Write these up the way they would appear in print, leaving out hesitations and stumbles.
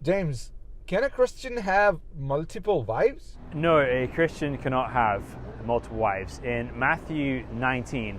James, can a Christian have multiple wives? No, a Christian cannot have multiple wives. In Matthew 19,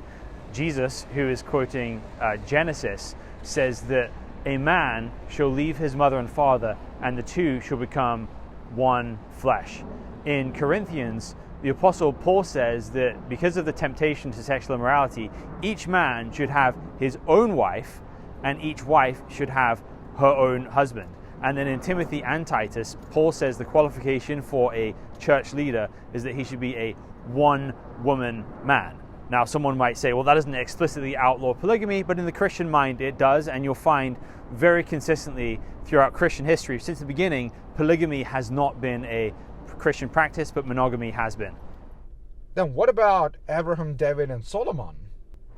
Jesus, who is quoting Genesis, says that a man shall leave his mother and father, and the two shall become one flesh. In Corinthians, the Apostle Paul says that because of the temptation to sexual immorality, each man should have his own wife, and each wife should have her own husband. And then in Timothy and Titus, Paul says the qualification for a church leader is that he should be a one-woman man. Now, someone might say, well, that doesn't explicitly outlaw polygamy, but in the Christian mind it does, and you'll find very consistently throughout Christian history, since the beginning, polygamy has not been a Christian practice, but monogamy has been. Then what about Abraham, David, and Solomon?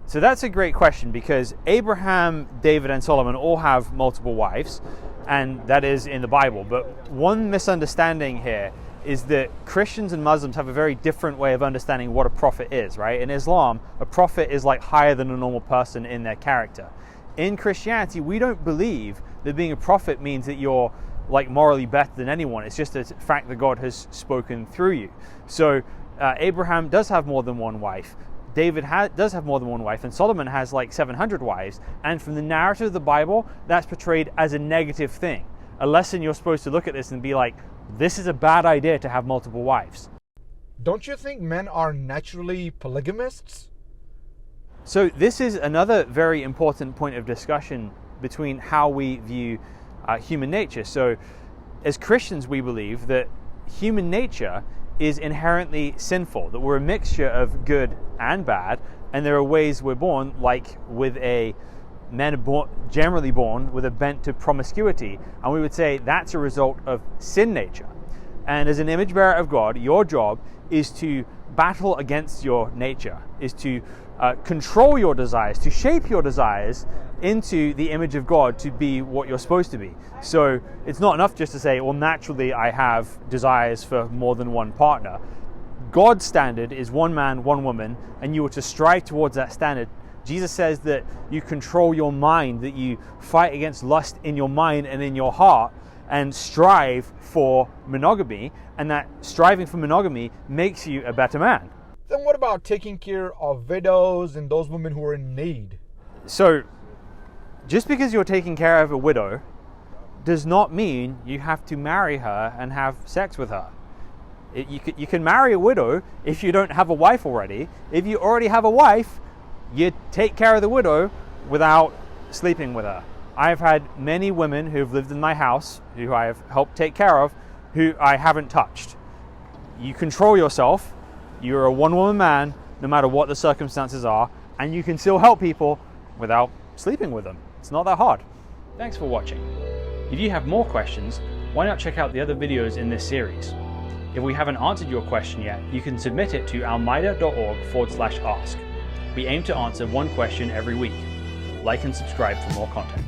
So that's a great question, because Abraham, David, and Solomon all have multiple wives, and that is in the Bible. But one misunderstanding here is that Christians and Muslims have a very different way of understanding what a prophet is, right? In Islam, a prophet is like higher than a normal person in their character. In Christianity, we don't believe that being a prophet means that you're like morally better than anyone. It's just a fact that God has spoken through you. So Abraham does have more than one wife. David does have more than one wife, and Solomon has like 700 wives. And from the narrative of the Bible, that's portrayed as a negative thing. A lesson you're supposed to look at this and be like, this is a bad idea to have multiple wives. Don't you think men are naturally polygamists? So this is another very important point of discussion between how we view human nature. So as Christians, we believe that human nature is inherently sinful, that we're a mixture of good and bad, and there are ways we're born, like with men are generally born with a bent to promiscuity, and we would say that's a result of sin nature. And as an image bearer of God, your job is to battle against your nature, is to control your desires, to shape your desires into the image of God to be what you're supposed to be. So it's not enough just to say, well, naturally I have desires for more than one partner. God's standard is one man, one woman, and you are to strive towards that standard. Jesus says that you control your mind, that you fight against lust in your mind and in your heart and strive for monogamy, and that striving for monogamy makes you a better man. Then what about taking care of widows and those women who are in need? So just because you're taking care of a widow does not mean you have to marry her and have sex with her. You can marry a widow if you don't have a wife already. If you already have a wife, you take care of the widow without sleeping with her. I've had many women who've lived in my house, who I have helped take care of, who I haven't touched. You control yourself. You're a one-woman man, no matter what the circumstances are, and you can still help people without sleeping with them. It's not that hard. Thanks for watching. If you have more questions, why not check out the other videos in this series? If we haven't answered your question yet, you can submit it to almeida.org/ask. We aim to answer one question every week. Like and subscribe for more content.